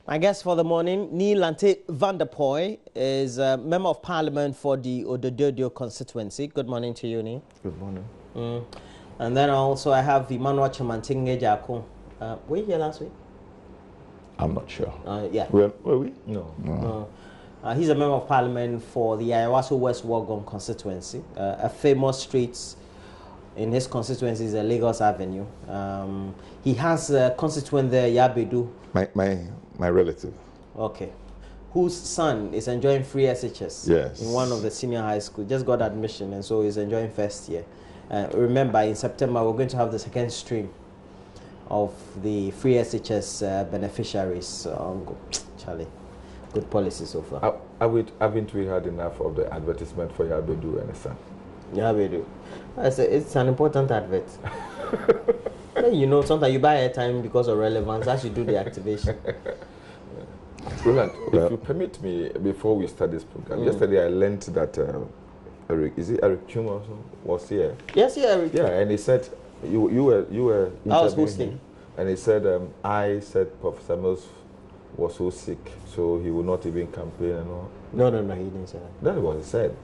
My guest for the morning, Nii Lante Vanderpuye, is a Member of Parliament for the Odododio constituency. Good morning to you, Nii. Good morning. And then also I have Emmanuel Chamantinge Jako. Were you here last week? I'm not sure. Yeah. Were we? No. He's a Member of Parliament for the Ayawaso West Wuogon constituency. A famous street in his constituency is Lagos Avenue. He has a constituent there, Yabedu. My relative. Okay. Whose son is enjoying free SHS. Yes. In one of the senior high school. Just got admission, and so he's enjoying first year. Remember, in September, we're going to have the second stream of the free SHS beneficiaries. Charlie, good policy so far. Haven't we had enough of the advertisement for Yabedu and his son? Yabedu. It's an important advert. You know, sometimes you buy airtime because of relevance as you do the activation. Roland, if you permit me, before we start this program, yesterday I learned that Eric Chuma was here. Yes, yeah, Eric. Yeah, and he said you were I was hosting, and he said I said Professor Mills was so sick, so he would not even campaign and all. No, he didn't say that. That was what he said.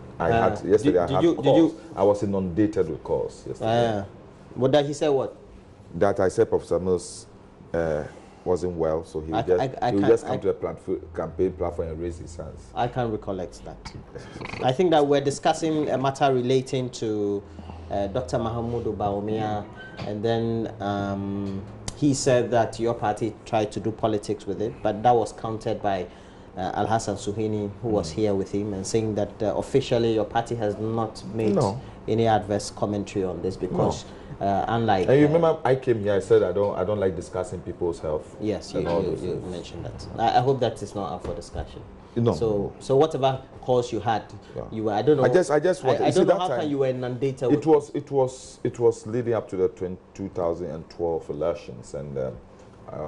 I was inundated with calls yesterday. What did he say? What? That I said Professor Mills wasn't well, so he would just come to the campaign platform and raise his hands. I can't recollect that. I think that we're discussing a matter relating to Dr. Mahamudu Bawumia, and then he said that your party tried to do politics with it, but that was countered by Al-Hassan Suhini, who was here with him, and saying that officially your party has not made any adverse commentary on this because unlike... And you remember I came here, I said I don't like discussing people's health. Yes, you mentioned that. I hope that is not up for discussion. No. So whatever calls you had, you were, I don't know. I just wanted. I don't know how you were inundated. It was leading up to the 2012 elections, and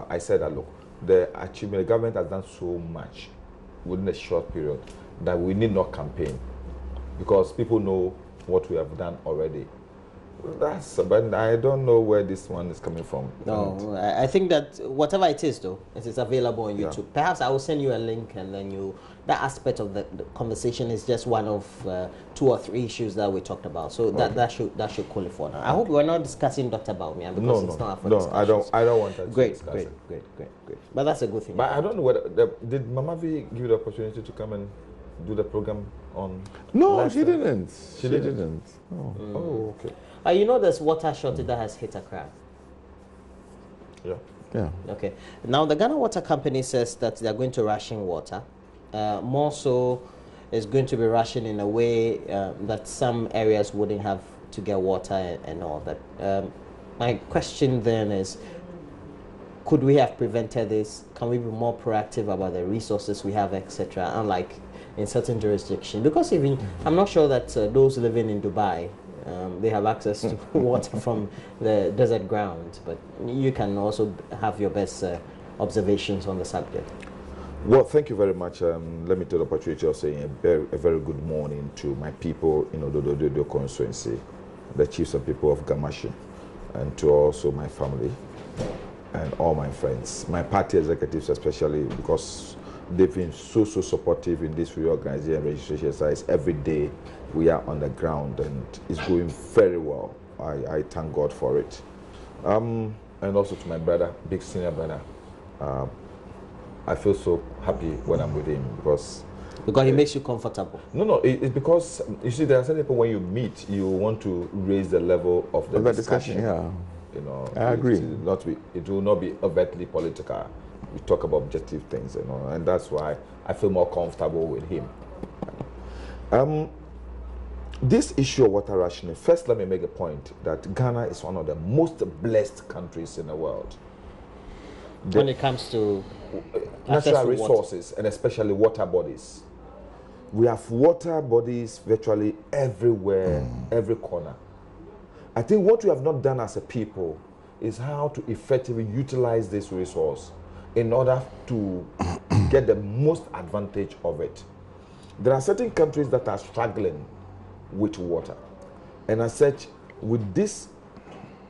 I said that look, the government has done so much within a short period that we need not campaign because people know what we have done already. But I don't know where this one is coming from. No, I think that whatever it is, though, it is available on YouTube. Yeah. Perhaps I will send you a link, and then that aspect of the conversation is just one of 2 or 3 issues that we talked about. So that should qualify now. I hope we're not discussing Dr. Bawumia because it's not for discussion. I don't want that. Great. But that's a good thing. But I don't know whether did Mama V give you the opportunity to come and do the program on? No, she didn't. She didn't. Oh. Oh, okay. You know there's water shortage that has hit Accra. Yeah. Okay. Now the Ghana Water Company says that they're going to ration water. More so, it's going to be rationed in a way that some areas wouldn't have to get water and all that. My question then is, could we have prevented this? Can we be more proactive about the resources we have, etc., unlike in certain jurisdictions? Because even I'm not sure that those living in Dubai, they have access to water from the desert ground, but you can also have your best observations on the subject. Well, thank you very much. Let me take the opportunity of saying a very good morning to my people in Odododo constituency, the chiefs and people of Galamsey, and to also my family and all my friends, my party executives especially, because they've been so supportive in this reorganization and registration exercise. Every day we are on the ground and it's going very well. I thank God for it. And also to my brother, big senior brother. I feel so happy when I'm with him because he makes you comfortable. No, it's because you see there are some people when you meet, you want to raise the level of the discussion. Yeah. You know, I agree. It will not be overtly political. We talk about objective things, you know, and that's why I feel more comfortable with him. This issue of water rationing, first let me make a point that Ghana is one of the most blessed countries in the world. When it comes to natural resources and especially water bodies. We have water bodies virtually everywhere, every corner. I think what we have not done as a people is how to effectively utilize this resource in order to get the most advantage of it. There are certain countries that are struggling with water. And as such, with this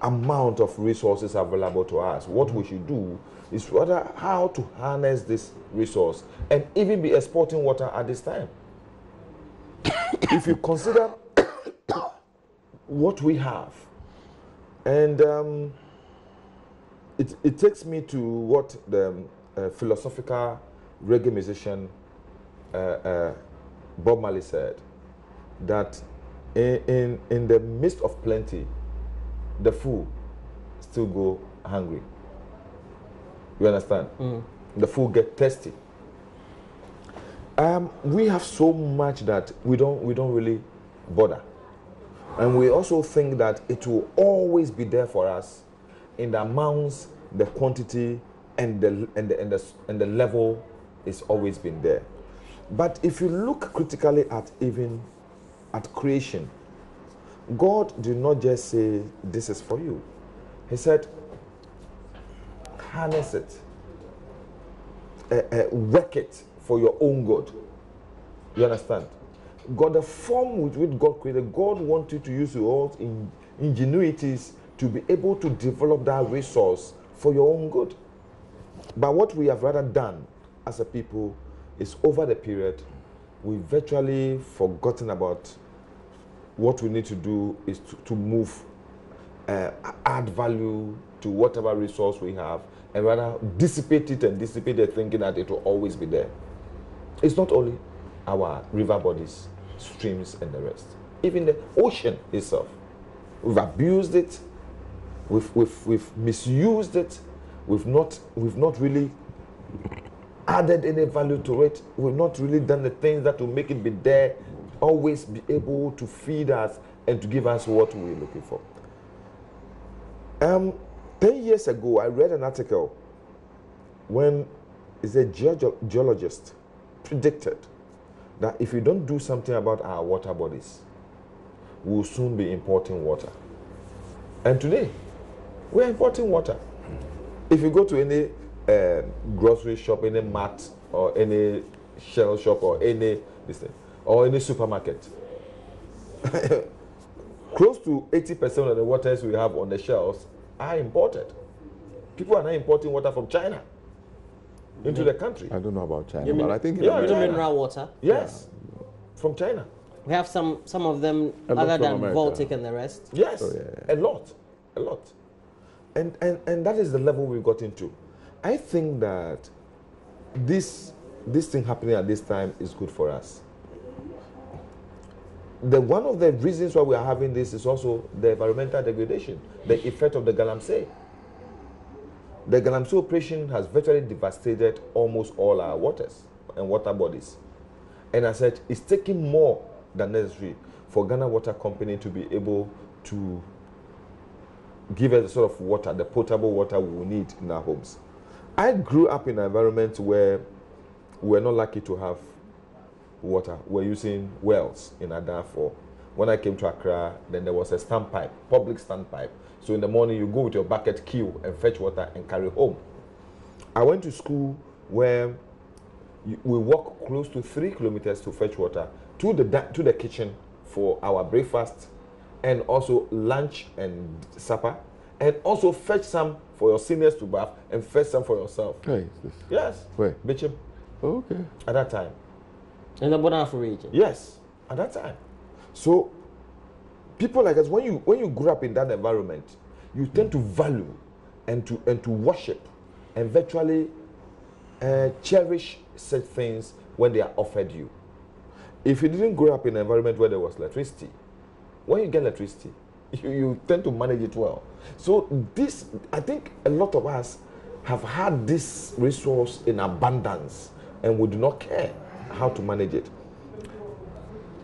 amount of resources available to us. What we should do is rather how to harness this resource and even be exporting water at this time. If you consider what we have, and it takes me to what the philosophical reggae musician Bob Marley said, that in the midst of plenty, the fool still go hungry. You understand? The fool get thirsty. We have so much that we don't really bother, and we also think that it will always be there for us in the amounts, the quantity, and the level is always been there. But if you look critically at even at creation, God did not just say this is for you. He said, harness it, work it for your own good. You understand? God, the form with which God created, God wanted to use your ingenuities to be able to develop that resource for your own good. But what we have rather done as a people is, over the period, we've virtually forgotten about what we need to do is to move, add value to whatever resource we have, and rather dissipate it and dissipate it, thinking that it will always be there. It's not only our river bodies, streams, and the rest. Even the ocean itself. We've abused it, we've misused it, we've not really added any value to it. We've not really done the things that will make it be there, always be able to feed us and to give us what we're looking for. 10 years ago, I read an article when a geologist predicted that if we don't do something about our water bodies, we'll soon be importing water. And today, we're importing water. If you go to any grocery shop, any mart, or any shell shop, or any supermarket, close to 80% of the waters we have on the shelves are imported. People are now importing water from China into the country. I don't know about China, but I think mineral water. Yes, from China. We have some of them other than Baltic and the rest. Yes, a lot. And that is the level we've got into. I think that this thing happening at this time is good for us. One of the reasons why we are having this is also the environmental degradation, the effect of the Galamsey. The Galamsey operation has virtually devastated almost all our waters and water bodies. And I said, it's taking more than necessary for Ghana Water Company to be able to give us the sort of water, the potable water we need in our homes. I grew up in an environment where we're not lucky to have water. We're using wells in Adanfo. When I came to Accra, then there was a standpipe, public standpipe. So in the morning, you go with your bucket, queue, and fetch water and carry home. I went to school where we walk close to 3 kilometers to fetch water to the kitchen for our breakfast, and also lunch and supper, and also fetch some for your seniors to bath and fetch some for yourself. Hey, yes. Where? Bichim. Oh, okay. At that time. In the Bonafo region? Yes, at that time. So, people like us, when you grow up in that environment, you tend to value and to worship and virtually cherish such things when they are offered you. If you didn't grow up in an environment where there was electricity, when you get electricity, you tend to manage it well. So this, I think a lot of us have had this resource in abundance and we do not care how to manage it.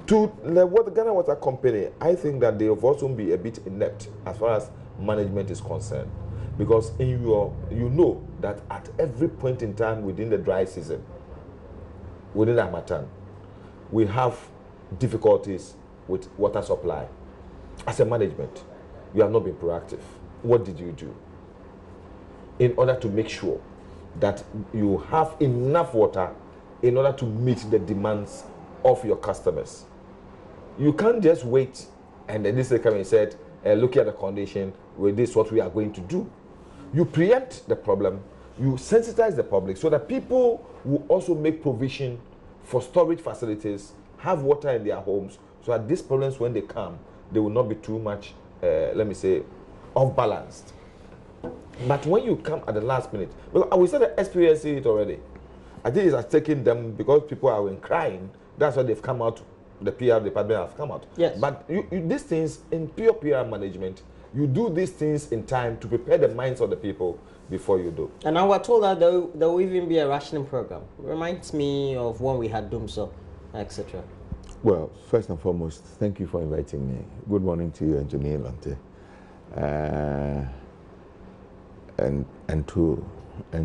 To the Ghana Water Company, I think that they have also been a bit inept as far as management is concerned. Because you know that at every point in time within the dry season, within Harmattan, we have difficulties with water supply. As a management, you have not been proactive. What did you do in order to make sure that you have enough water in order to meet the demands of your customers? You can't just wait and then this come and said, look at the condition, with this what we are going to do. You preempt the problem, you sensitize the public so that people will also make provision for storage facilities, have water in their homes, so that these problems, when they come, they will not be too much, let me say, off-balanced. But when you come at the last minute, well, we started experiencing it already. I think it has taken them, because people are crying, that's why they've come out, the PR department has come out. Yes. But these things, in pure PR management, you do these things in time to prepare the minds of the people before you do. And now we're told that there will even be a rationing program. Reminds me of when we had Doomso, etc. Well, first and foremost, thank you for inviting me. Good morning to you and to Nii Lante. And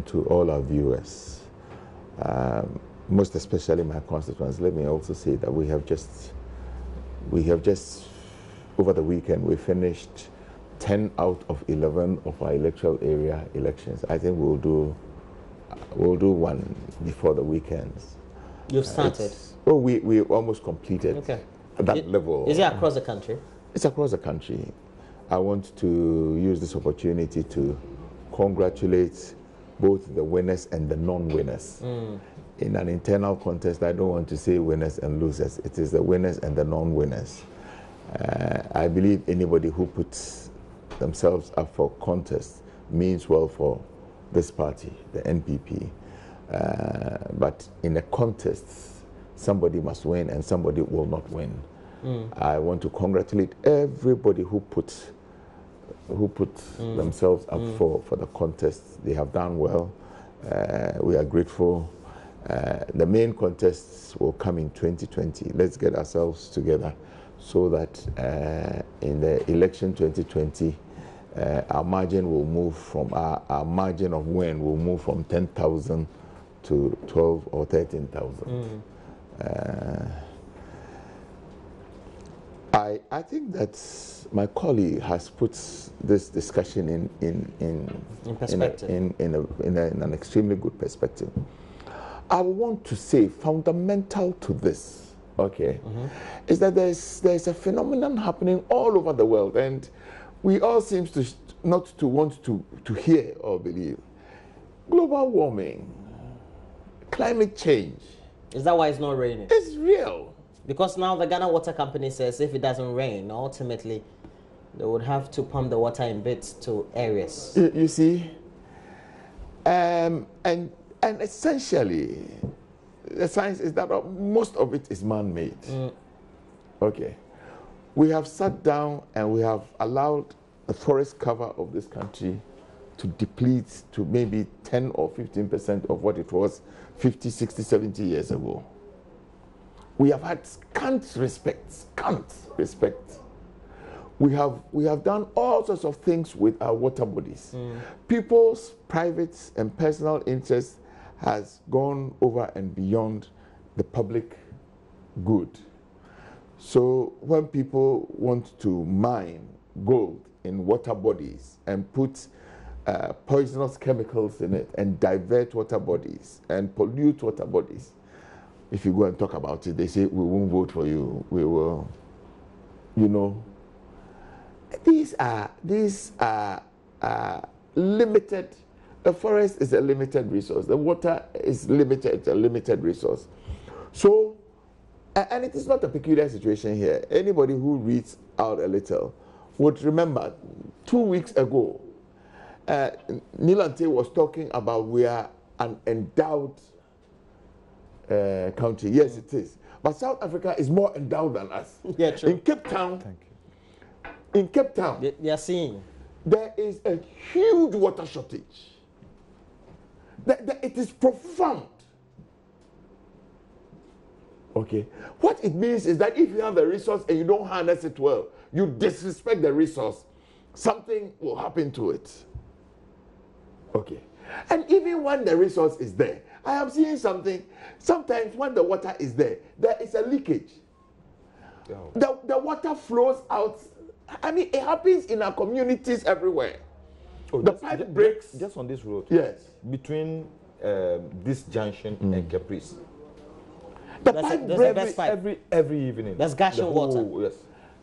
to all our viewers. Most especially my constituents. Let me also say that we have just over the weekend we finished 10 out of 11 of our electoral area elections. I think we'll do one before the weekends. You've started? We almost completed at that level. Is it across the country? It's across the country. I want to use this opportunity to congratulate both the winners and the non-winners. In an internal contest, I don't want to say winners and losers. It is the winners and the non-winners. I believe anybody who puts themselves up for contest means well for this party, the NPP. But in a contest, somebody must win and somebody will not win. I want to congratulate everybody who put themselves up for the contest. They have done well. We are grateful. The main contests will come in 2020. Let's get ourselves together so that in the election 2020, our margin will move from, our margin of win will move from 10,000 to 12 or 13,000. I think that my colleague has put this discussion in perspective, in an extremely good perspective. I want to say fundamental to this, is that there's a phenomenon happening all over the world, and we all seem to not to want to hear or believe. Global warming, climate change. Is that why it's not raining? It's real. Because now the Ghana Water Company says if it doesn't rain, ultimately they would have to pump the water in bits to areas. You see, and essentially, the science is that most of it is man-made. We have sat down and we have allowed the forest cover of this country to deplete to maybe 10 or 15% of what it was 50, 60, 70 years ago. We have had scant respect. We have done all sorts of things with our water bodies. People's private and personal interest has gone over and beyond the public good. So when people want to mine gold in water bodies and put poisonous chemicals in it and divert water bodies and pollute water bodies, if you go and talk about it, they say, we won't vote for you, we will, you know. These are limited. The forest is a limited resource. The water is limited, it's a limited resource. So, and it is not a peculiar situation here. Anybody who reads out a little would remember 2 weeks ago, Nii Lante was talking about we are an endowed country. Yes, it is. But South Africa is more endowed than us. Yeah, true. In Cape Town, in Cape Town, they are seeing there is a huge water shortage. It is profound. What it means is that if you have the resource and you don't harness it well, you disrespect the resource, something will happen to it. And even when the resource is there, I am seeing something. Sometimes when the water is there, there is a leakage. The water flows out. I mean, it happens in our communities everywhere. The pipe breaks. Just on this road. Yes. Between this junction and Caprice. The pipe breaks every evening. That's gushing water. Yes.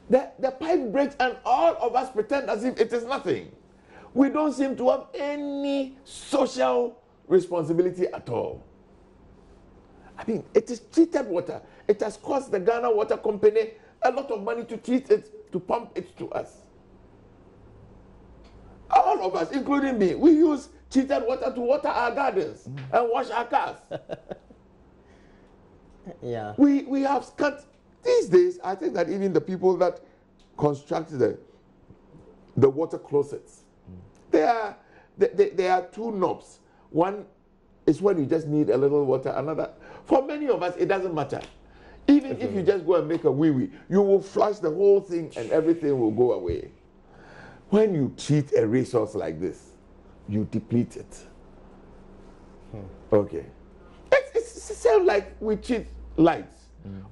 The pipe breaks and all of us pretend as if it is nothing. We don't seem to have any social responsibility at all. I mean, it is treated water. It has cost the Ghana Water Company a lot of money to treat it, to pump it to us. All of us, including me, we use treated water to water our gardens and wash our cars. Yeah. We have cut. These days, I think that even the people that construct the water closets, there are two knobs. One is when you just need a little water. Another, for many of us, it doesn't matter. Even if you just go and make a wee-wee, you will flush the whole thing and everything will go away. When you treat a resource like this, you deplete it. Okay. It's the same like we treat lights.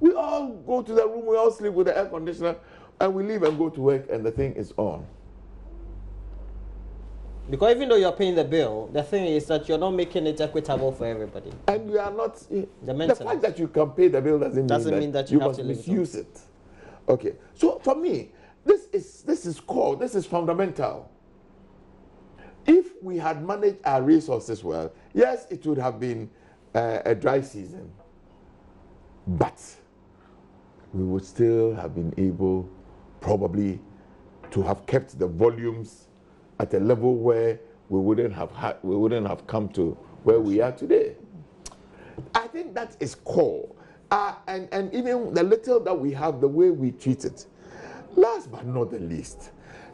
We all go to the room, we all sleep with the air conditioner, and we leave and go to work and the thing is on. Because even though you're paying the bill, the thing is that you're not making it equitable for everybody. And you are not, the fact that you can pay the bill doesn't mean that you must misuse it. Okay, so for me, this is core, this is fundamental. If we had managed our resources well, yes, it would have been a dry season, but we would still have been able probably to have kept the volumes at a level where we wouldn't have come to where we are today. I think that is core. And even the little that we have, the way we treat it. Last but not the least,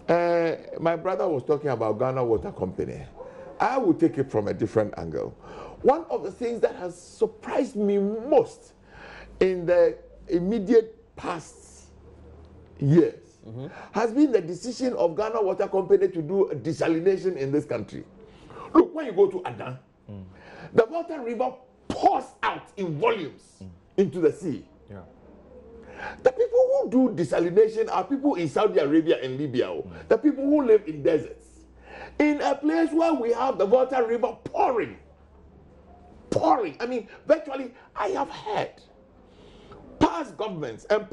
my brother was talking about Ghana Water Company. I will take it from a different angle. One of the things that has surprised me most in the immediate past years has been the decision of Ghana Water Company to do a desalination in this country. Look, when you go to Adan, the Volta River pours out in volumes into the sea. Yeah. The people who do desalination are people in Saudi Arabia and Libya, the people who live in deserts. In a place where we have the Volta River pouring. I mean, virtually, I have heard past governments and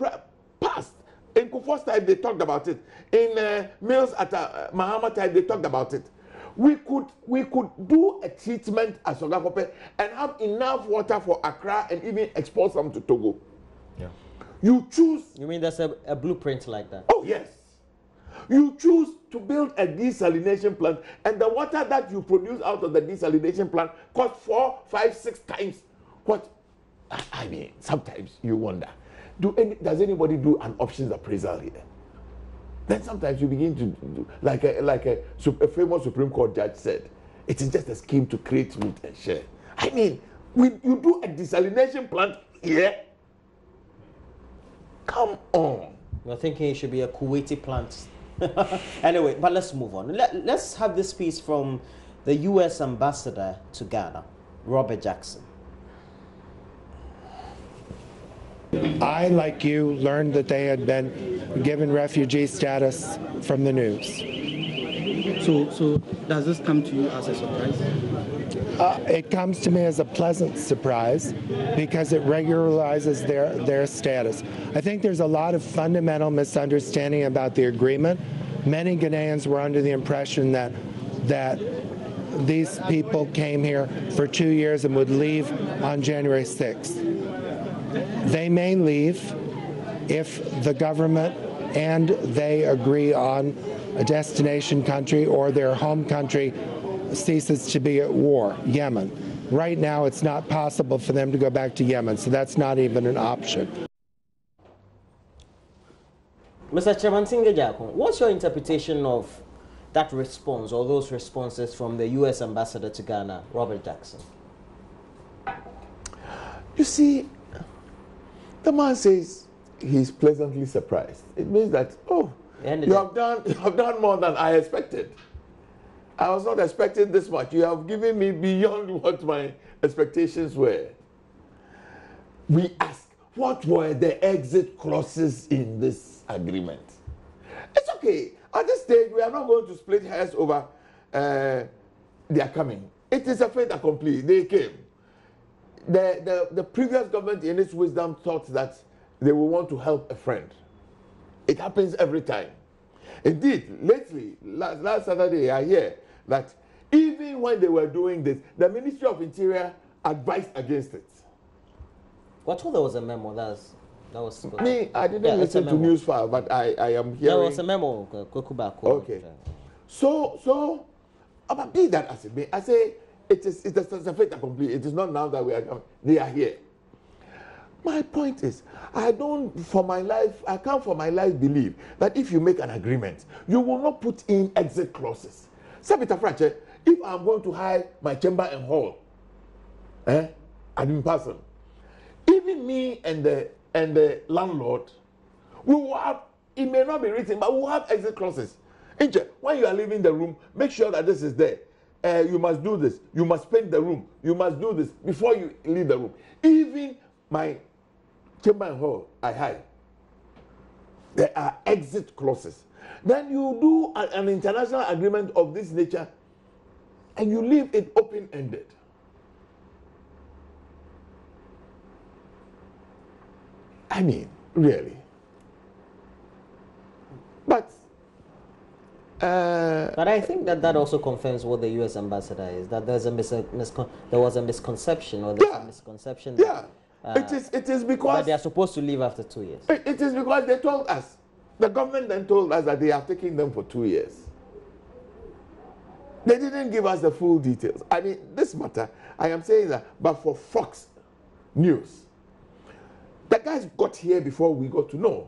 past. In Kufuor's time, they talked about it. In Mills at Mahama time, they talked about it. We could do a treatment at Sogakope and have enough water for Accra and even export some to Togo. Yeah. You choose. You mean there's a blueprint like that? Oh, yes. You choose to build a desalination plant, and the water that you produce out of the desalination plant costs 4, 5, 6 times what. I mean, sometimes you wonder. Does anybody do an options appraisal here? Then sometimes you begin to do, like a famous Supreme Court judge said, it is just a scheme to create root and share. I mean, you do a desalination plant here? Come on. You're thinking it should be a Kuwaiti plant. Anyway, but let's move on. Let's have this piece from the U.S. ambassador to Ghana, Robert Jackson. I, like you, learned that they had been given refugee status from the news. So does this come to you as a surprise? It comes to me as a pleasant surprise because it regularizes their status. I think there's a lot of fundamental misunderstanding about the agreement. Many Ghanaians were under the impression that these people came here for 2 years and would leave on January 6th. They may leave if the government and they agree on a destination country or their home country ceases to be at war, Yemen. Right now, it's not possible for them to go back to Yemen, so that's not even an option. Mr. Chairman Singejakon, what's your interpretation of that response or those responses from the U.S. ambassador to Ghana, Robert Jackson? You see, the man says he's pleasantly surprised. It means that, oh, you have done more than I expected. I was not expecting this much. You have given me beyond what my expectations were. We ask, what were the exit clauses in this agreement? It's okay. At this stage, we are not going to split hairs over their coming. It is a fait accompli. They came. The previous government, in its wisdom, thought that they would want to help a friend. It happens every time. Indeed, lately, last Saturday, I hear that even when they were doing this, the Ministry of Interior advised against it. Well, I thought there was a memo. That was. I didn't listen to news file, but I am hearing. There was a memo. Okay. So, but be that as it may, I say it's a fait accompli. It is not now that they are here. My point is, I can't for my life believe that if you make an agreement, you will not put in exit clauses. Sabita Frache, if I'm going to hire my chamber and hall, admin person, even me and the landlord, we will have, it may not be written, but we will have exit clauses. When you are leaving the room, make sure that this is there. You must do this. You must paint the room. You must do this before you leave the room. Even my chamber and hall, I hide. There are exit clauses. Then you do an international agreement of this nature and you leave it open-ended. I mean, really. But I think that also confirms what the U.S. ambassador is, that there's there was a misconception, or there's a misconception. Yeah, it is because that they are supposed to leave after 2 years. It is because they told us, the government then told us that they are taking them for 2 years. They didn't give us the full details. I mean, this matter, I am saying that, but for Fox News, the guys got here before we got to know.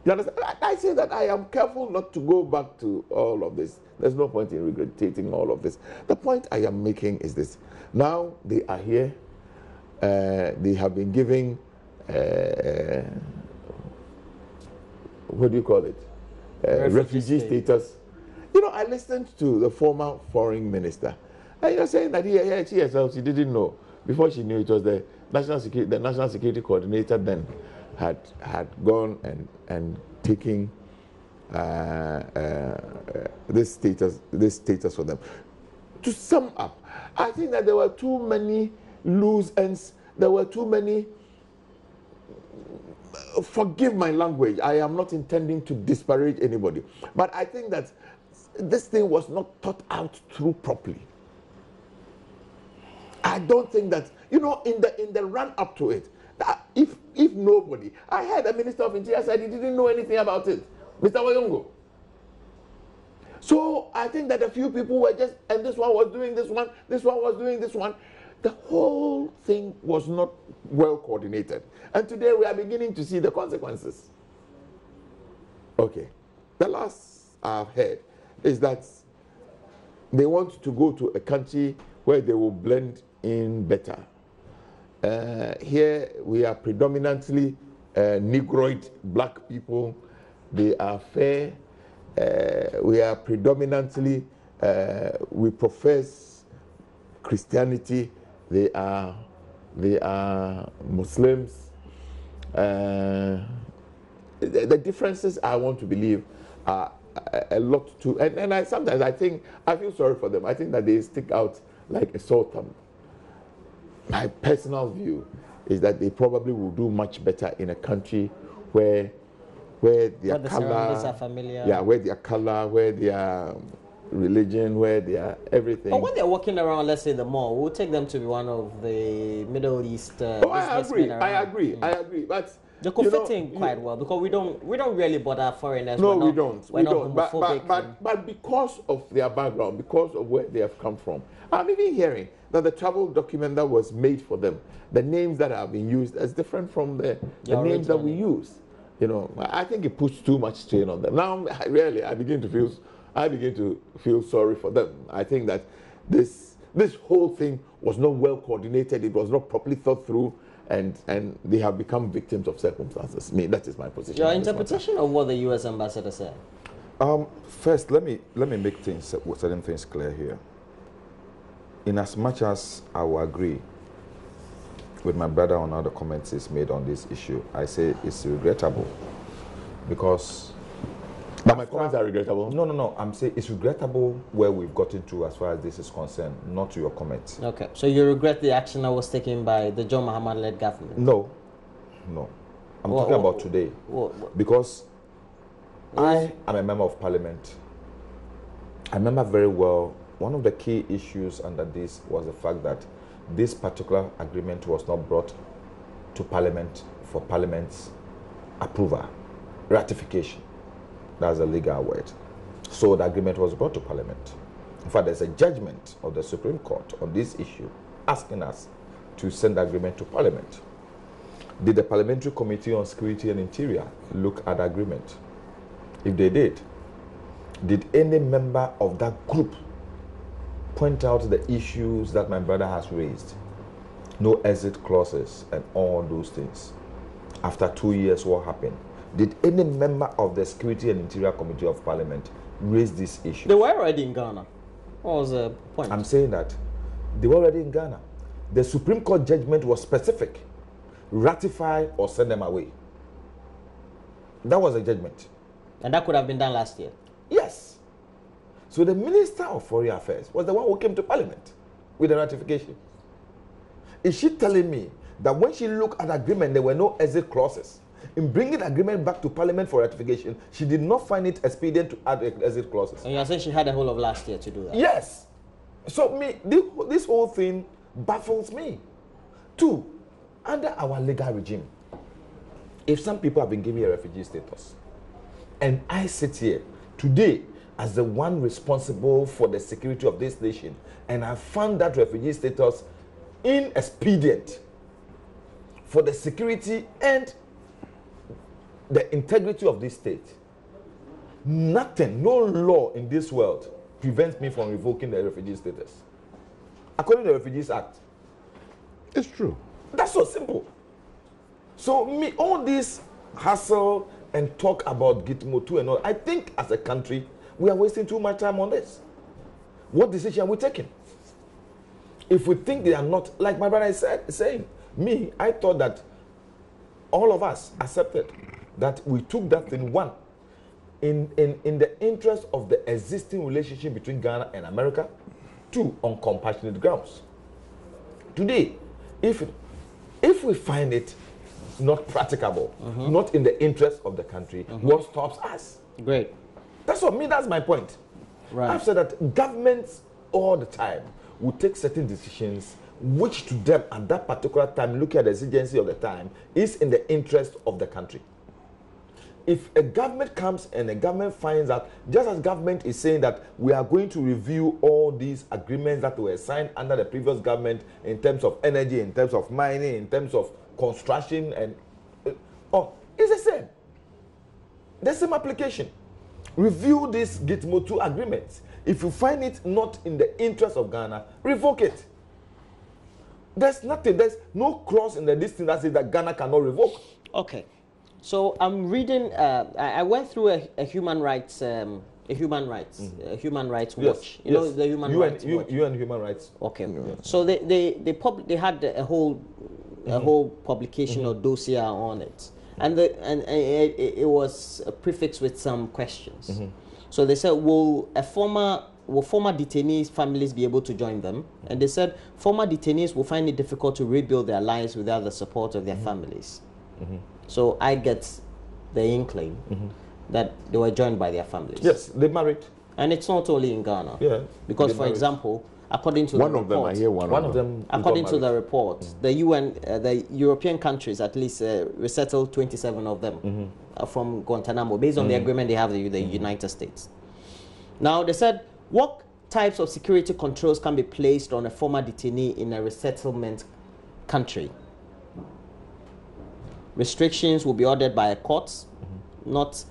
You understand? I say that I am careful not to go back to all of this. There's no point in regurgitating all of this. The point I am making is this. Now they are here. They have been giving, what do you call it? Refugee status. You know, I listened to the former foreign minister. And you're saying that she herself, she didn't know. Before she knew, it was the national security coordinator then had gone and taking this status for them. To sum up, I think that there were too many loose ends. There were too many. Forgive my language. I am not intending to disparage anybody, but I think that this thing was not thought out through properly. I don't think that, you know, in the run up to it, that if nobody, I heard the Minister of Interior said he didn't know anything about it, Mr. Wayongo. So I think that a few people were just, and this one was doing this one was doing this one. The whole thing was not well coordinated. And today we are beginning to see the consequences. Okay. The last I've heard is that they want to go to a country where they will blend in better. Here we are predominantly Negroid black people. They are fair. We are predominantly, we profess Christianity. They are Muslims. The differences, I want to believe, are a lot too. And sometimes I feel sorry for them. I think that they stick out like a sore thumb. My personal view is that they probably will do much better in a country where their color are familiar. Yeah, where their color, where their religion, where their everything. But when they're walking around, let's say the mall, we'll take them to be one of the Middle East. I agree. But they could fit in quite well because we don't really bother foreigners. No, we don't. But because of their background, because of where they have come from, I'm even hearing that the travel document that was made for them, the names that have been used, is different from the names that we use. You know, I think it puts too much strain on them. Now, really, I begin to feel sorry for them. I think that this whole thing was not well coordinated. It was not properly thought through, and they have become victims of circumstances. That is my position. Your interpretation of what the U.S. ambassador said. First, let me make certain things clear here. In as much as I will agree with my brother on all the comments he's made on this issue, I say it's regrettable because. But my comments are regrettable. No. I'm saying it's regrettable where we've gotten to as far as this is concerned, not to your comments. Okay. So you regret the action that was taken by the John Mahama-led government? No. I'm talking about today. Because I am a member of parliament. I remember very well, one of the key issues under this was the fact that this particular agreement was not brought to parliament for parliament's approval, ratification. That's a legal word. So the agreement was brought to parliament. In fact, there's a judgment of the Supreme Court on this issue asking us to send the agreement to parliament. Did the Parliamentary Committee on Security and Interior look at the agreement? If they did any member of that group point out the issues that my brother has raised? No exit clauses and all those things. After 2 years, what happened? Did any member of the Security and Interior Committee of Parliament raise this issue? They were already in Ghana. What was the point? I'm saying that they were already in Ghana. The Supreme Court judgment was specific. Ratify or send them away. That was the judgment. And that could have been done last year. Yes. So the Minister of Foreign Affairs was the one who came to Parliament with the ratification. Is she telling me that when she looked at the agreement, there were no exit clauses? In bringing the agreement back to Parliament for ratification, she did not find it expedient to add exit clauses. And you're saying she had the whole of last year to do that? Yes. So this whole thing baffles me. Two, under our legal regime, if some people have been given a refugee status, and I sit here today as the one responsible for the security of this nation, and I found that refugee status inexpedient for the security and the integrity of this state, nothing, no law in this world prevents me from revoking the refugee status. According to the Refugees Act. It's true. That's so simple. So all this hassle and talk about Gitmo 2 and all, I think as a country, we are wasting too much time on this. What decision are we taking? If we think they are not, like my brother is saying, I thought that all of us accepted that we took that thing, one, in the interest of the existing relationship between Ghana and America, two, on compassionate grounds. Today, if we find it not practicable, not in the interest of the country, what stops us? Great. That's my point. Right. I've said that governments all the time will take certain decisions which to them at that particular time, looking at the exigency of the time, is in the interest of the country. If a government comes and a government finds out, just as government is saying that we are going to review all these agreements that were signed under the previous government in terms of energy, in terms of mining, in terms of construction, and it's the same. The same application. Review this Gitmo 2 agreements. If you find it not in the interest of Ghana, revoke it. There's nothing, there's no clause in the listing that says that Ghana cannot revoke. Okay. So I'm reading, I went through a human rights watch. You know the Human Rights Watch. UN Human Rights. Okay. Yes. So they had a whole publication or dossier on it, and it was prefixed with some questions. So they said, will former detainees' families be able to join them? And they said former detainees will find it difficult to rebuild their lives without the support of their families. So I get the inkling that they were joined by their families. Yes, they married. And it's not only in Ghana. Yeah. Because, for example, according to the report, according to the report, the UN, the European countries, at least resettled 27 of them from Guantanamo, based on the agreement they have with the United States. Now, they said, what types of security controls can be placed on a former detainee in a resettlement country? Restrictions will be ordered by a court, not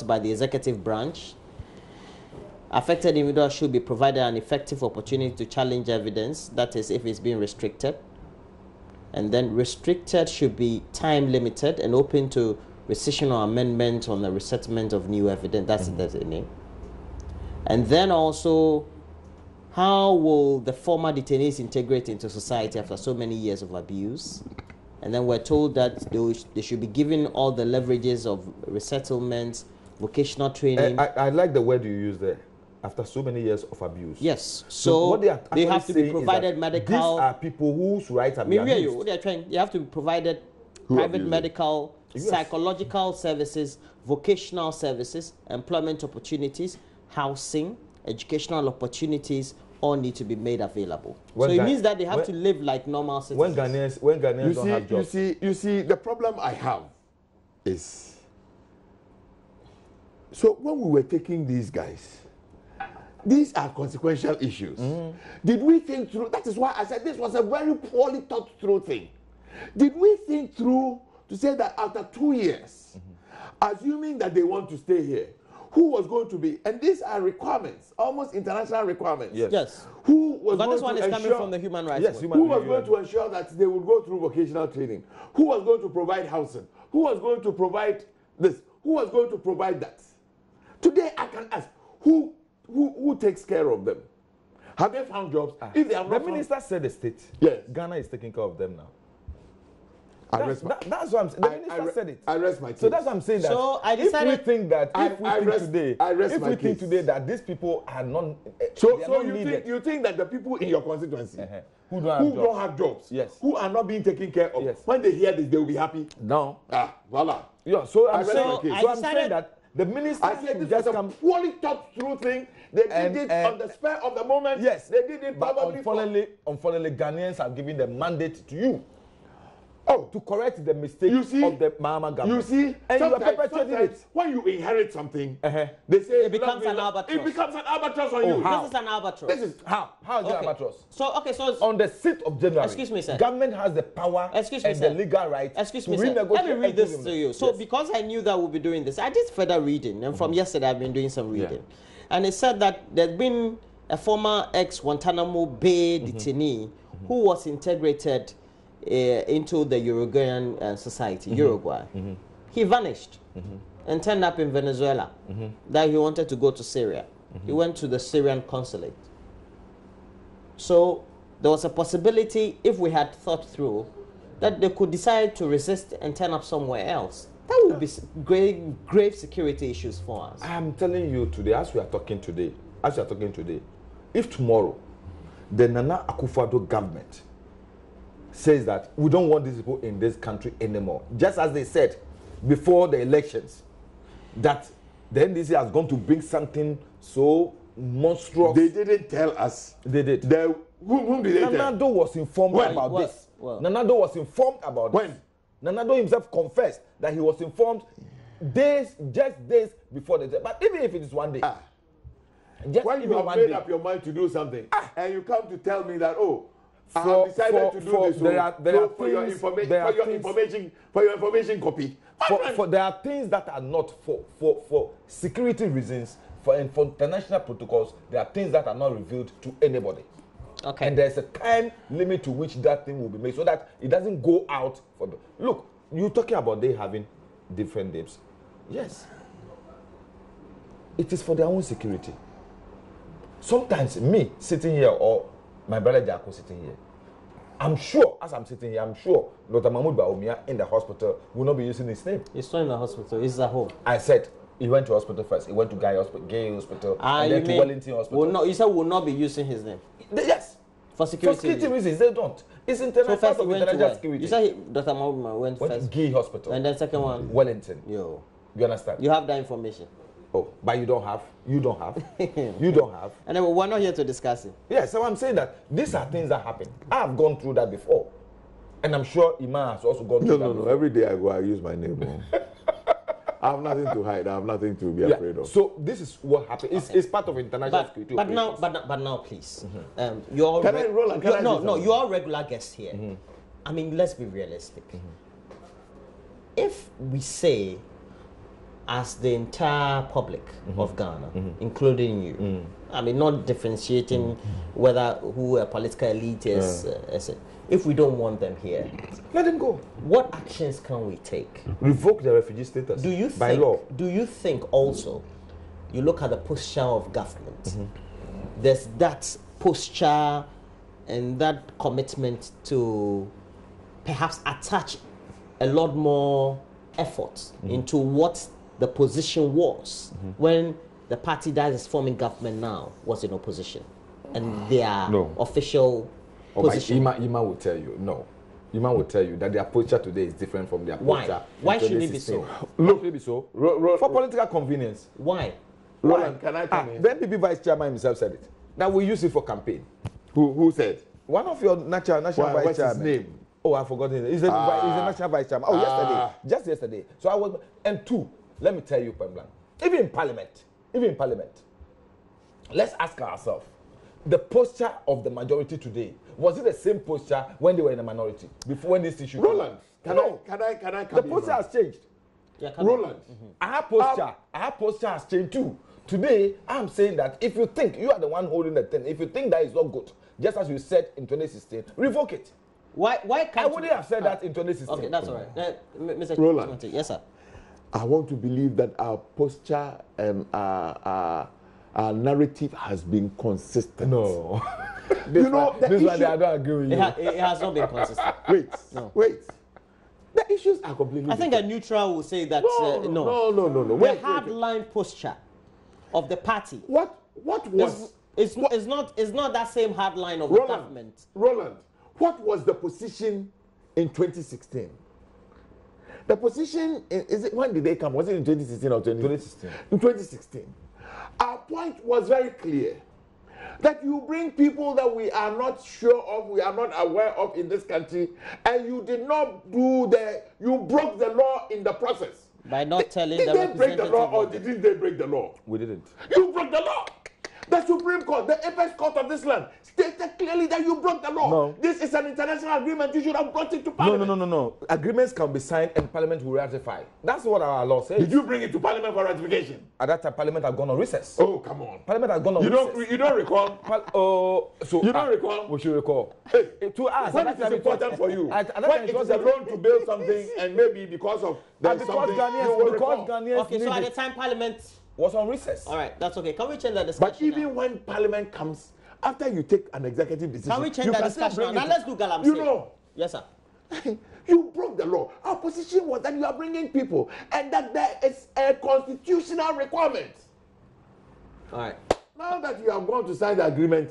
by the executive branch. Affected individuals should be provided an effective opportunity to challenge evidence, that is, if it's being restricted. And then restricted should be time limited and open to rescission or amendment on the resettlement of new evidence. That's the name. And then also, how will the former detainees integrate into society after so many years of abuse? And then we're told that they should be given all the leverages of resettlement, vocational training. I like the word you use there. After so many years of abuse. Yes. So what they have to be provided medical. These are people whose rights have been abused. What they're trying, they have to be provided private medical psychological services, vocational services, employment opportunities, housing, educational opportunities, all need to be made available. So it means that they have to live like normal citizens. When Ghanaians don't have jobs. You see, the problem I have is, so when we were taking these guys, these are consequential issues. Did we think through? That is why I said this was a very poorly thought through thing. Did we think through to say that after 2 years, assuming that they want to stay here, who was going to be, and these are requirements, almost international requirements. Yes. Who was But going this one to is ensure, coming from the human rights. Yes, Watch. who was going to ensure that they would go through vocational training? Who was going to provide housing? Who was going to provide this? Who was going to provide that? Today I can ask, who takes care of them? Have they found jobs? If they have not The minister said the state. Yes. Ghana is taking care of them now. That's what I'm saying. The minister said it. I rest my case. So that's what I'm saying. That So I decided, if we think that if we think today that these people are not So not you think that the people in your constituency who don't have jobs, yes, who are not being taken care of, yes, when they hear this, they will be happy. No. Voila. Yeah. So I'm I'm saying that the minister should just just come. poorly thought through thing. They did it on the spur of the moment. Yes, they did it but probably. unfortunately, Ghanaians have given the mandate to you. Oh, to correct the mistake of the Mahama government. You see, and you are perpetrating it. When you inherit something, they say it becomes an albatross. It becomes an albatross on you. How? This is an albatross. This is how is it albatross? So on the 6th of January, excuse me, sir, government has the power and the legal right to renegotiate. Let me read this to you. So yes, because I knew that we'll be doing this, I did further reading, and from yesterday I've been doing some reading, and it said that there's been a former ex-Guantanamo Bay detainee who was integrated into the Uruguayan society, Uruguay. He vanished and turned up in Venezuela. That he wanted to go to Syria. He went to the Syrian consulate. So there was a possibility, if we had thought through, that they could decide to resist and turn up somewhere else. That would be grave security issues for us. I'm telling you today, as we are talking today, if tomorrow the Nana Akufo-Addo government says that we don't want these people in this country anymore, just as they said before the elections, that the NDC has gone to bring something so monstrous. They didn't tell us. They did. Whom did they tell? Nanado was informed about this. Nanado was informed about this. When? Nanado himself confessed that he was informed just days before the. But even if it is one day. When you have made up your mind to do something, and you come to tell me that, I have decided to do this. For your information copy. There are things that are not for security reasons, for international protocols. There are things that are not revealed to anybody. Okay. And there's a time limit to which that thing will be made, so that it doesn't go out. Look, you're talking about they having different names. Yes. It is for their own security. Sometimes me sitting here or my brother Jacko sitting here, I'm sure, as I'm sitting here, I'm sure Dr. Mahmoud Baumia in the hospital will not be using his name. He's not in the hospital, he's at home. I said he went to hospital first. He went to Gay Hospital, and then to Wellington Hospital. You said will not be using his name? Yes. For security reasons, they don't. It's international part of international security. You said Dr. Mahmoud went first to Gay Hospital. And then second one? Wellington. Yo. You understand? You have that information. Oh, but you don't have. You don't have. And then we're not here to discuss it. Yes, so I'm saying that these are things that happen. I've gone through that before. And I'm sure Iman has also gone through that. No. Every day I go, I use my name. I have nothing to hide. I have nothing to be afraid of. So this is what happened. It's part of international security. But now, please. You're a regular guest here. I mean, let's be realistic. If we say, as the entire public of Ghana, including you, I mean, not differentiating whether who a political elite is, if we don't want them here, let them go. What actions can we take? Revoke the refugee status by law. Do you think also, you look at the posture of government, there's that posture and that commitment to perhaps attach a lot more effort into what the position was when the party that is forming government now was in opposition, and their official position? Ima will tell you, no. Human will tell you that their posture today is different from their posture. Why should it be so? Look, it be so. For political convenience. Why? Roland, can I come in? The NPP vice chairman himself said it. That we use it for campaign. Who said? One of your national vice What's chairman. his name? Oh, I forgot his name. He's a national vice chairman. Oh, yesterday. Just yesterday. So I was, and two, let me tell you, Pemblan, even in parliament, let's ask ourselves, the posture of the majority today, was it the same posture when they were in the minority? Before when this issue Roland, can I come the posture has changed. Yeah, Roland. Our posture has changed too. Today, I'm saying that if you think you are the one holding the thing, if you think that is not good, just as you said in 2016, revoke it. Why can't I wouldn't have said that in 2016. Okay, that's all right. Mr. Roland. Yes, sir. I want to believe that our posture and our narrative has been consistent. No. You know, this one I don't agree with you. It has not been consistent. Wait. The issues are completely I think a different. neutral will say that No. The Wait. hardline posture of the party What was is not that same hardline of the government. Roland, what was the position in 2016? The position is it, when did they come? Was it in 2016 or 2016? In 2016. Our point was very clear. That you bring people that we are not sure of, we are not aware of in this country, and you did not you broke the law in the process. By not telling did the they break the law or representative didn't they break the law? We didn't. You broke the law. The Supreme Court, the apex court of this land, stated clearly that you broke the law. No. This is an international agreement. You should have brought it to Parliament. No. Agreements can be signed and Parliament will ratify. That's what our law says. Did you bring it to Parliament for ratification? At that time, Parliament had gone on recess. Oh, come on. Parliament had gone on recess. You don't recall? You don't recall? We should recall. Hey, to us, when it is important for you, when it is a loan to build something, and maybe because of there's something you will recall. Okay, so at the time Parliament was on recess. All right, that's okay. Can we change that discussion? But even when Parliament comes, after you take an executive decision, can we change that discussion? Now let's do Galamsey. You know. Yes, sir. You broke the law. Our position was that you are bringing people, and that there is a constitutional requirement. All right. Now that you have gone to sign the agreement,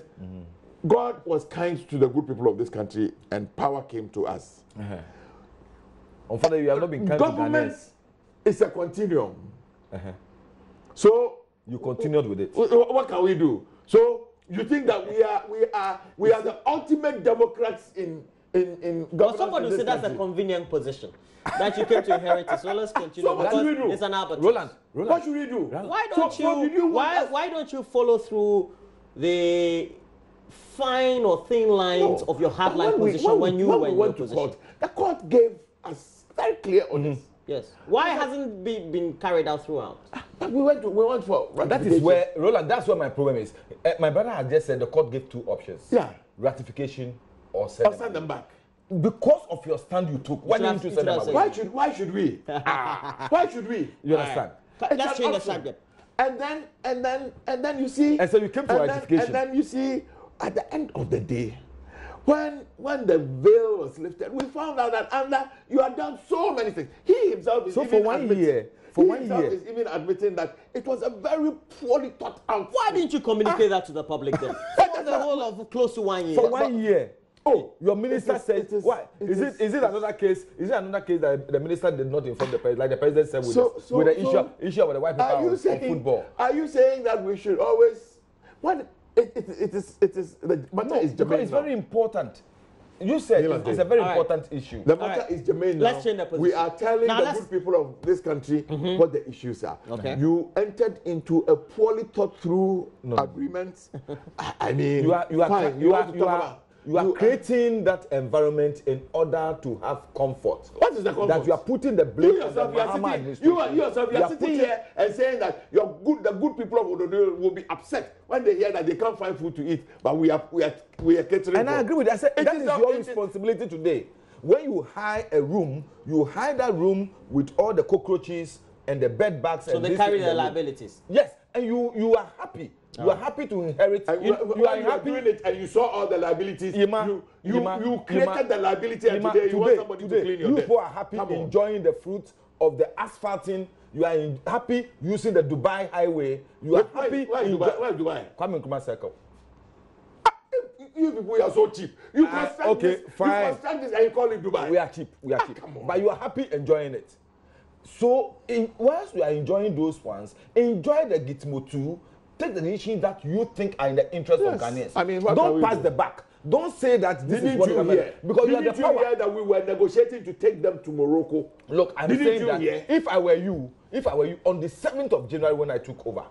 God was kind to the good people of this country, and power came to us. Unfortunately, you have not been kind to Government is a continuum. So you continued with it. What can we do? So you think that we are the ultimate democrats in government? Well, somebody will say that's a convenient position that you came to inherit it. So let's continue. So what should we do? It's an arbitrage. Roland, what should we do? Why don't you follow through the fine or thin lines of your hardline position when you were in your position? The court gave us very clear on this. Yes. Why hasn't been carried out throughout? We went for that is where Roland. That's where my problem is. My brother has just said the court gave two options. Yeah. Ratification or send them back. Because of your stand you took. Why didn't you send them away? Why should we? Why should we? You understand? Let's change the subject. And then you see. And so you came to ratification. And then you see, at the end of the day, when the veil was lifted, we found out that you had done so many things. He himself is for 1 year. For 1 year. Is even admitting that it was a very poorly thought out. Why didn't you communicate that to the public then? For the whole of close to 1 year. For 1 year. Oh, your minister said. Why? Is it another case? Is it another case that the minister did not inform the president, like the president said with the issue of the white paper on football? Are you saying that we should always? What it is the matter is germane. It's very important. You said it's a very important issue. The matter is germane. Let's change the position. We are telling the good people of this country what the issues are. Okay. You entered into a poorly thought through agreement. I mean, you are creating that environment in order to have comfort. What is the comfort? That you are putting the blame on the Mahama administration. You are sitting here and saying that the good people of Ododo will be upset when they hear that they can't find food to eat, but we are catering. And I agree with that. I said that is your responsibility today. When you hire a room, you hire that room with all the cockroaches and the bed bugs. So they carry their liabilities. Yes, and you are happy. You are happy to inherit. You are happy doing it, and you saw all the liabilities. You created the liability, and today you want somebody to clean your debt. You are happy enjoying the fruit of the asphalting. You are happy using the Dubai highway. You are happy. Why Dubai? Come in Kuma Circle. You've people are so cheap. You construct okay, this, fine. You construct this and you call it Dubai. We are cheap. We are cheap. But you are happy enjoying it. So, whilst we are enjoying those ones, enjoy the Gitmo too. Take the decisions that you think are in the interest of Ghanaians. I mean, don't pass the buck. Don't say that this is what you hear. Because you have the power. Hear that we were negotiating to take them to Morocco. Look, I'm saying that if I were you, on the 7th of January when I took over,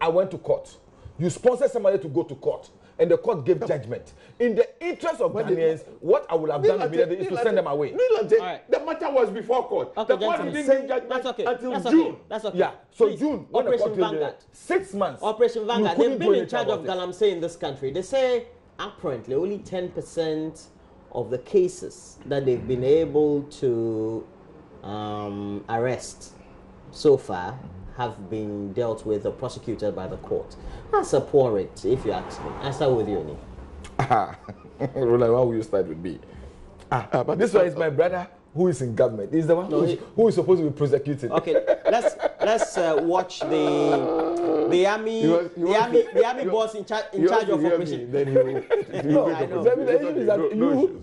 I went to court. You sponsored somebody to go to court, and the court gave judgment. In the interest of Ghanaians, what I would have done immediately is to send them away. The matter was before court. Okay, the court didn't give judgment until June. That's okay. Yeah, so Please. June, when Operation Vanguard. 6 months. Operation Vanguard. They've been in charge of Galamsey in this country. They say apparently only 10% of the cases that they've been able to arrest so far have been dealt with or prosecuted by the court. That's a poor rate, if you ask me. I start with you, Nii. Roland, why will you start with me? But this one is my brother who is in government. He's the one who is supposed to be prosecuting. Okay, let's watch the army boss in charge of operation.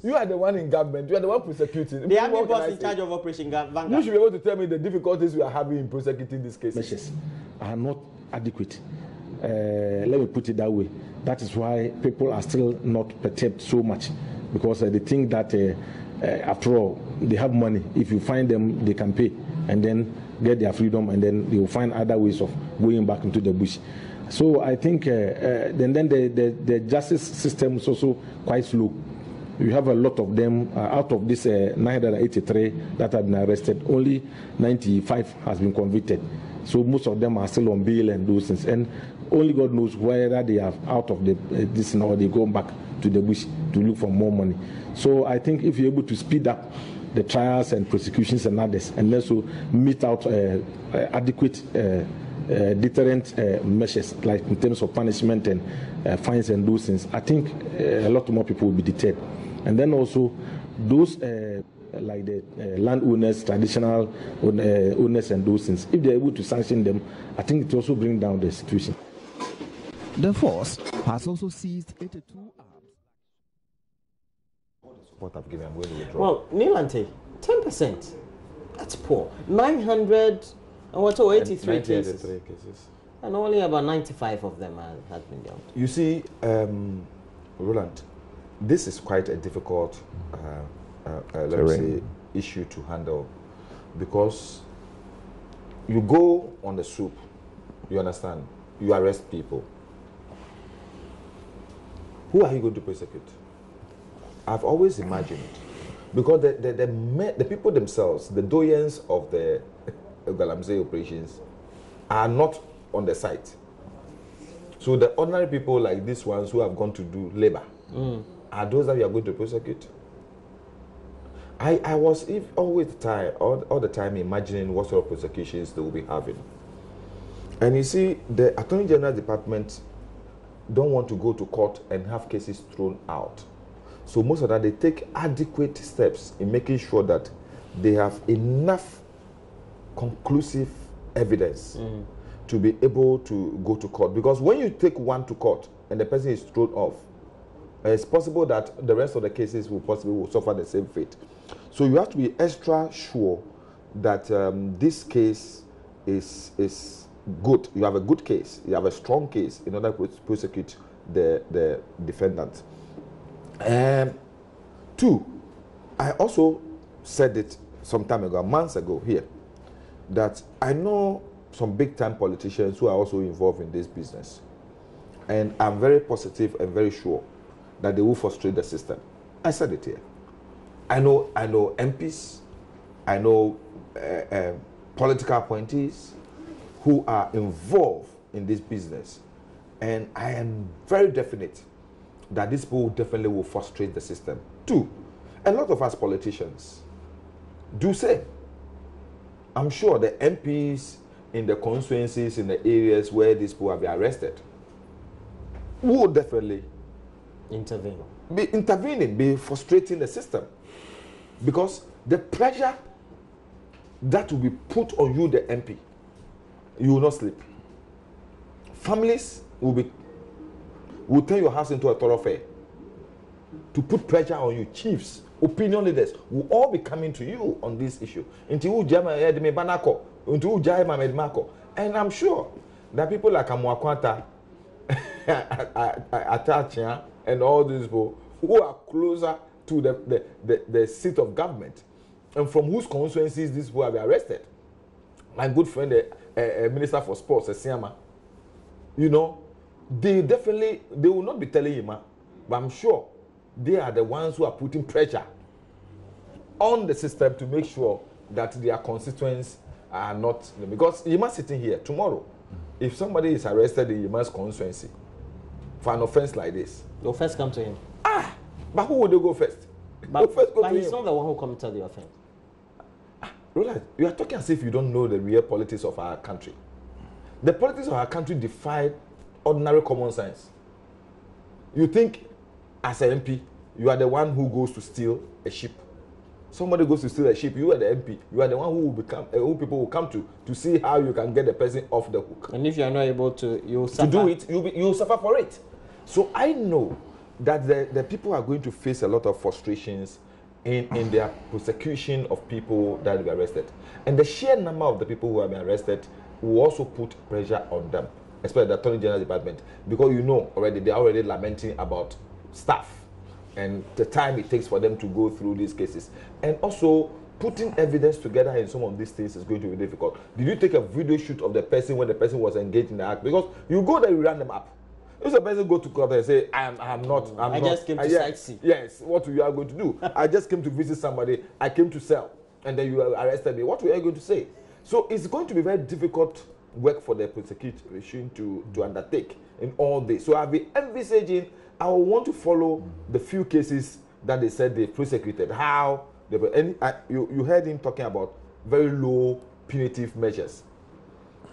You are the one in government. You are the one prosecuting. The army boss in charge of Operation Vanguard. You should be able to tell me the difficulties we are having in prosecuting this case. Measures are not adequate. Let me put it that way. That is why people are still not perturbed so much, because they think that after all, they have money. If you find them, they can pay and then get their freedom, and then they will find other ways of going back into the bush. So I think then the justice system is also quite slow. You have a lot of them. Out of this 983 that have been arrested, only 95 has been convicted. So most of them are still on bail and those things. And only God knows whether they are out of this or they go back to the bush to look for more money. So I think if you're able to speed up the trials and prosecutions and others, and also meet out adequate deterrent measures, like in terms of punishment and fines and those things, I think a lot more people will be deterred. And then also those like the landowners, traditional owners and those things, if they're able to sanction them, I think it also brings down the situation. The force has also seized 82 arms. What I've given, I'm going to withdraw. Well, Nii Lante, 10%. That's poor. 900 and what? 83 cases. And only about 95 of them have been dealt. You see, Roland, this is quite a difficult let me say, issue to handle, because you go on the soup, you understand, you arrest people. Who are you going to prosecute? I've always imagined, because the people themselves, the doyens of the Galamsey operations, are not on the site. So the ordinary people like these ones who have gone to do labor are those that you are going to prosecute. I was all the time imagining what sort of prosecutions they will be having. And you see, the Attorney General Department don't want to go to court and have cases thrown out. So most of that, they take adequate steps in making sure that they have enough conclusive evidence to be able to go to court. Because when you take one to court and the person is thrown off, it's possible that the rest of the cases will suffer the same fate. So you have to be extra sure that this case is good. You have a good case. You have a strong case in order to prosecute the defendant. Two, I also said it some time ago, months ago here, that I know some big-time politicians who are also involved in this business. And I'm very positive and very sure that they will frustrate the system. I said it here. I know MPs, I know political appointees who are involved in this business. And I am very definite that these people definitely will frustrate the system. Two, a lot of us politicians do say, I'm sure the MPs in the constituencies, in the areas where these people have been arrested, will definitely intervening, be frustrating the system. Because the pressure that will be put on you, the MP, you will not sleep. Families will turn your house into a thoroughfare. to put pressure on you. Chiefs, opinion leaders will all be coming to you on this issue. And I'm sure that people like Amwakwanta, Atachia, and all these people who are closer to the seat of government and from whose constituencies these people have been arrested. My good friend, Minister for Sports, Siama, you know, they will not be telling him, but I'm sure they are the ones who are putting pressure on the system to make sure that their constituents are not, because Yima sitting here tomorrow, if somebody is arrested in Yima's constituency for an offense like this, they'll first come to him. But who would they go first? But he's not the one who committed the offense. Roland, you are talking as if you don't know the real politics of our country. The politics of our country defy ordinary common sense. You think, as an MP, you are the one who goes to steal a sheep. Somebody goes to steal a sheep, you are the MP. You are the one who will become, who people will come to see how you can get the person off the hook. And if you are not able to, you suffer. To do it, you'll suffer for it. So I know that the people are going to face a lot of frustrations in their prosecution of people that will be arrested. And the sheer number of the people who have been arrested will also put pressure on them, especially the Attorney General Department, because you know already, they are already lamenting about staff and the time it takes for them to go through these cases. And also, putting evidence together in some of these things is going to be difficult. Did you take a video shoot of the person when the person was engaged in the act? Because you go there, you run them up. If a person go to court and say, I just came to sightsee. Yes, what you are going to do? I just came to visit somebody, I came to sell, and then you arrested me. What were you going to say? So it's going to be very difficult work for the prosecution to undertake in all this. So I'll be envisaging, I will want to follow the few cases that they said they prosecuted. How they were, and you heard him talking about very low punitive measures.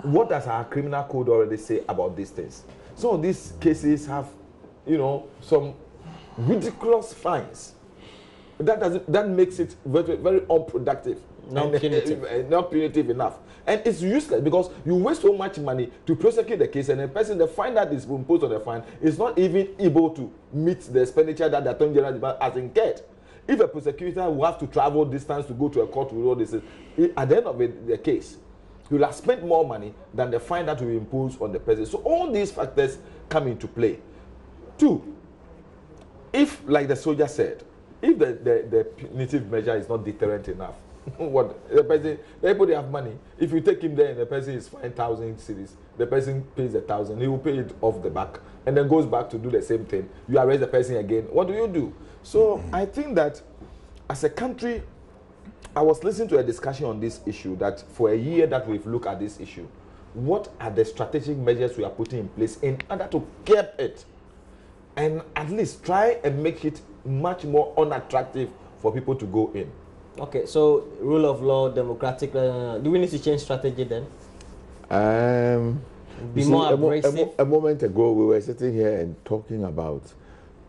What does our criminal code already say about these things? Some of these cases have, you know, some ridiculous fines. That makes it very, very unproductive. Not punitive. Not punitive enough. And it's useless because you waste so much money to prosecute the case, and the person, the fine that is imposed on the fine is not even able to meet the expenditure that the Attorney General has incurred. If a prosecutor will have to travel distance to go to a court with all this, at the end of the case, he will have spent more money than the fine that will be imposed on the person. So all these factors come into play. Two, if, like the soldier said, if the punitive measure is not deterrent enough, what the person, the people, they have money. If you take him there and the person is fined 1,000 cedis, the person pays 1,000, he will pay it off the back and then goes back to do the same thing. You arrest the person again. What do you do? So I think that as a country, I was listening to a discussion on this issue that for a year that we've looked at this issue, what are the strategic measures we are putting in place in order to curb it and at least try and make it much more unattractive for people to go in. Okay, so rule of law, democratic, do we need to change strategy then? Be more abrasive? A moment ago, we were sitting here and talking about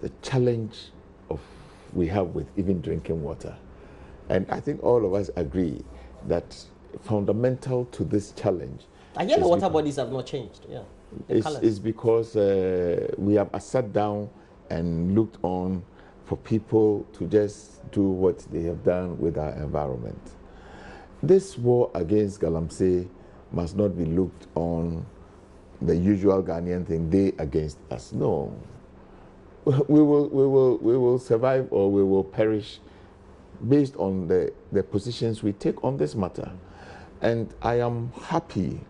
the challenge we have with even drinking water. And I think all of us agree that fundamental to this challenge. And yet the water bodies have not changed. Yeah, it's because we have sat down and looked on for people to just do what they have done with our environment. This war against Galamsey must not be looked on the usual Ghanaian thing, they against us. No. We will survive or we will perish based on the positions we take on this matter. And I am happy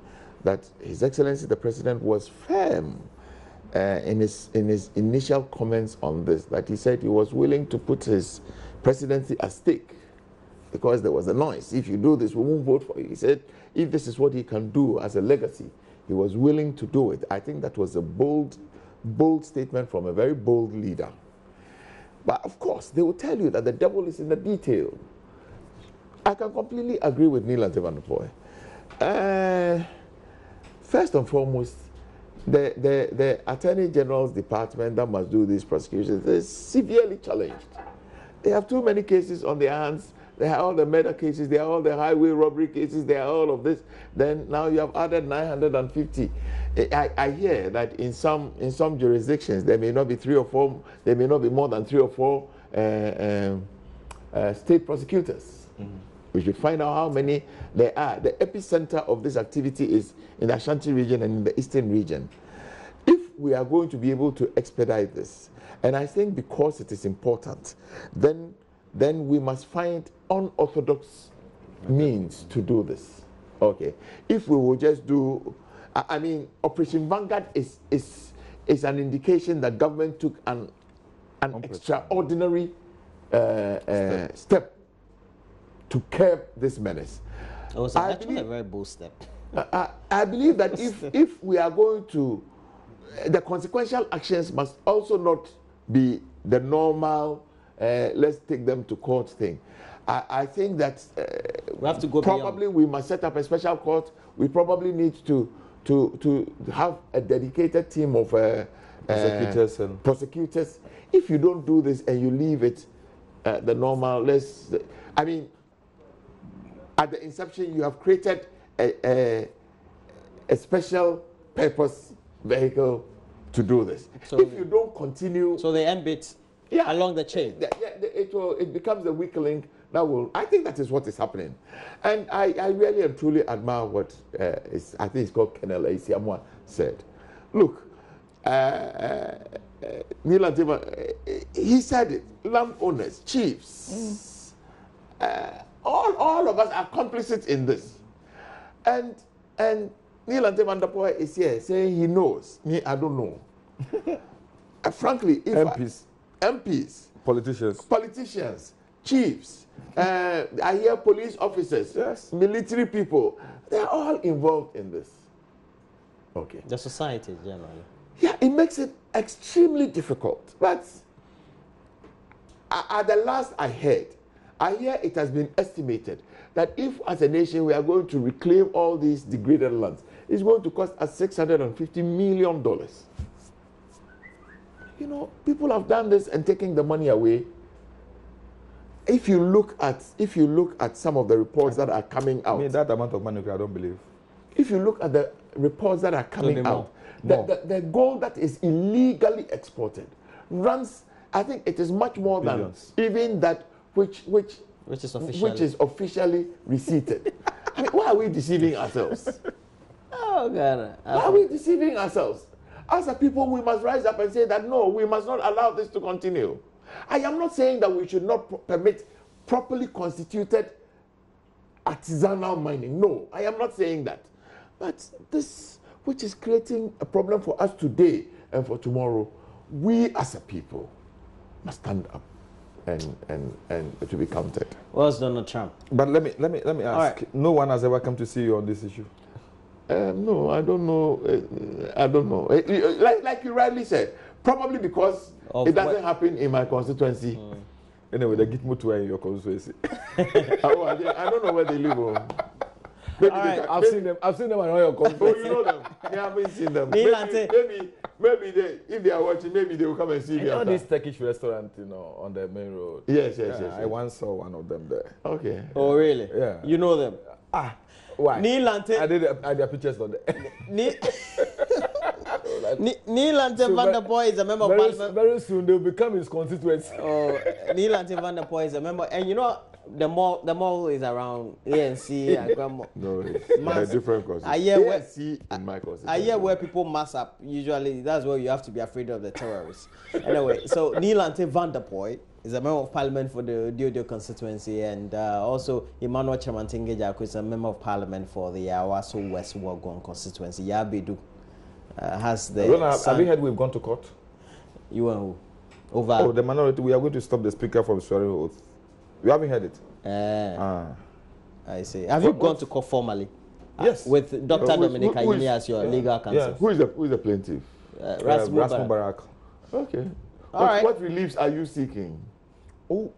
that His Excellency the President was firm in his initial comments on this, that he said he was willing to put his presidency at stake because there was a noise. If you do this, we won't vote for you. He said if this is what he can do as a legacy, he was willing to do it. I think that was a bold statement from a very bold leader. But of course, they will tell you that the devil is in the detail. I can completely agree with Nii Lante Vanderpuye. First and foremost, the Attorney General's department that must do these prosecutions is severely challenged. They have too many cases on their hands there are all the murder cases, there are all the highway robbery cases, there are all of this. Then now you have added 950. I hear that in some jurisdictions there may not be 3 or 4, there may not be more than 3 or 4 state prosecutors. We should find out how many there are. The epicenter of this activity is in the Ashanti region and in the eastern region. If we are going to be able to expedite this, and I think because it is important, then we must find unorthodox means to do this. Okay. If we will just do, I mean, Operation Vanguard is an indication that government took an extraordinary step to curb this menace. It was actually a very bold step. I believe that if we are going to, the consequential actions must also not be the normal, let's take them to court thing. I think that we have to go probably beyond. We must set up a special court. We probably need to have a dedicated team of prosecutors. If you don't do this and you leave it the normal, I mean, at the inception you have created a special purpose vehicle to do this. So if you don't continue, so the end bit along the chain, it becomes a weak link. I think that is what is happening, and I really and truly admire what I think it's called Colonel Isiamwa said. Look, Nii Lante, he said it. Landowners, chiefs, all of us are complicit in this, and Nii Lante Vanderpuye is here saying he knows. Me, I don't know. Frankly, if MPs, politicians, chiefs, I hear police officers, military people, they're all involved in this. Okay. The society generally. Yeah, it makes it extremely difficult. But at the last I hear it has been estimated that if as a nation we are going to reclaim all these degraded lands, it's going to cost us $650 million. You know, people have done this and taking the money away. If you look at some of the reports that are coming out, I mean, that amount of money, I don't believe. If you look at the reports that are coming out, the gold that is illegally exported runs, I think it is much more billions than even that which is officially receipted. I mean, why are we deceiving ourselves? Oh God! Why are we deceiving ourselves? As a people, we must rise up and say that no, we must not allow this to continue. I am not saying that we should not permit properly constituted artisanal mining. No, I am not saying that. But this, which is creating a problem for us today and for tomorrow, we as a people must stand up and to be counted. Where's Donald Trump? But let me ask. Right. No one has ever come to see you on this issue. No, I don't know. I don't know. Like you rightly said, probably because it doesn't happen in my constituency. Anyway, the Gitmo to in your constituency. I don't know where they live. I've seen them around your constituency. Oh, you know them? I haven't seen them. Maybe they, if they are watching, maybe they will come and see me. You know this Turkish restaurant, on the main road. Yes. I once saw one of them there. Okay. Oh, really? Yeah. You know them? Why? Nii Lante. I did their pictures on there. Nii Lante Vanderpuye is a member of parliament. Very soon they'll become his constituency. Oh, Nii Lante Vanderpuye is a member, and you know the mall is around ANC and Grandma. No, it's a different constituency. I hear where people mass up. Usually, that's where you have to be afraid of the terrorists. Anyway, so Nii Lante Vanderpuye is a member of parliament for the Diodio constituency, and also Emmanuel Chamantinge is a member of parliament for the Awaso West Wagon constituency. Yabedu has the. Have you heard we've gone to court? You and who? Over. The minority. We are going to stop the speaker from swearing oath. You haven't heard it? I see. Have you gone to court formally? Yes. With Dr. Dominic Ayini as your legal counsel? Yeah. Who is the plaintiff? Ras Mubarak. Okay. All right. What reliefs are you seeking? Oh,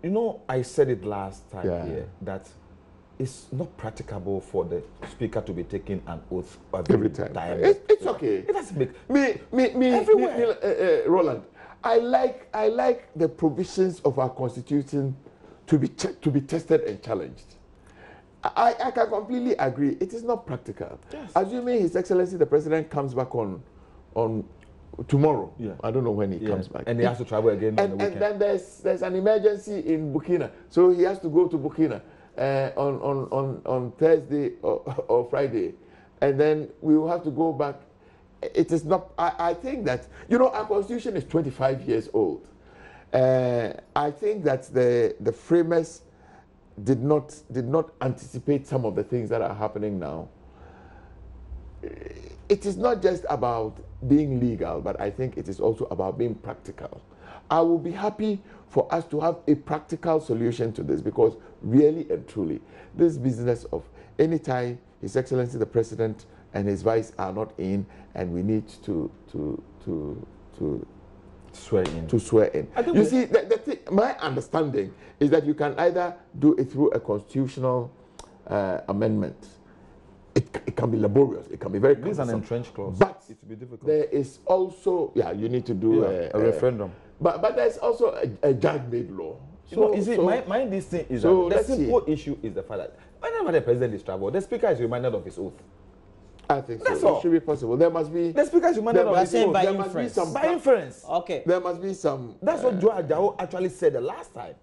I said it last time here that it's not practicable for the speaker to be taking an oath every time. It's okay. It doesn't make Roland. I like the provisions of our constitution to be tested and challenged. I can completely agree. It is not practical. Yes. Assuming His Excellency the President comes back on tomorrow. Yeah. I don't know when he comes back. And he has to travel again on the weekend. And then there's an emergency in Burkina, so he has to go to Burkina on Thursday or Friday, and then we will have to go back. It is not. I think that our constitution is 25 years old. I think that the framers did not anticipate some of the things that are happening now. It is not just about being legal, but I think it is also about being practical. I will be happy for us to have a practical solution to this, because really and truly, this business of anytime His Excellency the President and his vice are not in, and we need to swear in. You see, my understanding is that you can either do it through a constitutional amendment. It can be laborious. It can be very cumbersome. This is an entrenched clause. But it will be difficult. There is also, you need to do a referendum. But there's also a judge-made law. My this thing is that the simple issue is the fact that whenever the president is traveled, the speaker is reminded of his oath. I think so. It should be possible. There must be. The speaker is reminded of his oath. There must be some. By inference. Okay. There must be some. That's what Joe Ajao actually said the last time.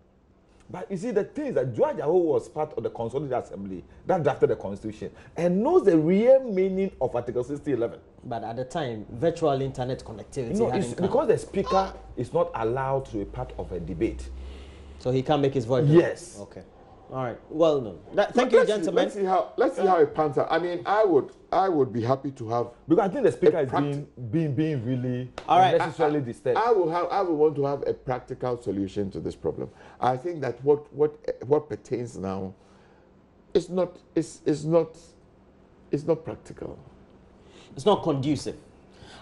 But you see, the thing is that Joe Ajao was part of the Consolidated Assembly that drafted the Constitution and knows the real meaning of Article 6011. But at the time, virtual internet connectivity. No, it's because the speaker is not allowed to be part of a debate. So he can't make his voice. Yes. Okay. All right. Well, no. Thank you, gentlemen. Let's see how it pans out. I mean, I would be happy to have. Because I think the speaker is being really unnecessarily disturbed. I will want to have a practical solution to this problem. I think that what pertains now is not practical. It's not conducive.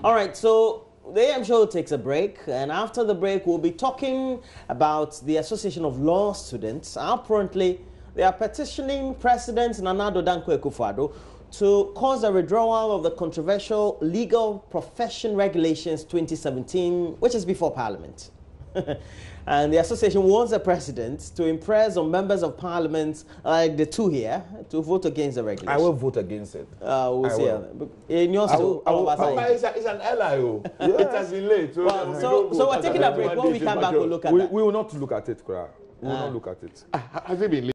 All right. So the AM show takes a break, and after the break, we'll be talking about the Association of Law Students. Apparently, they are petitioning President Nana Addo Dankwa Akufo-Addo to cause the withdrawal of the controversial Legal Profession Regulations 2017, which is before Parliament. And the association wants the president to impress on members of Parliament, like the two here, to vote against the regulation. I will vote against it. We'll see. In yours too, all of us are. It's an LIO. It has been late. So we're taking a break. When we come back, we'll look at that. We will not look at it, Kra. We will not look at it. Has it been late?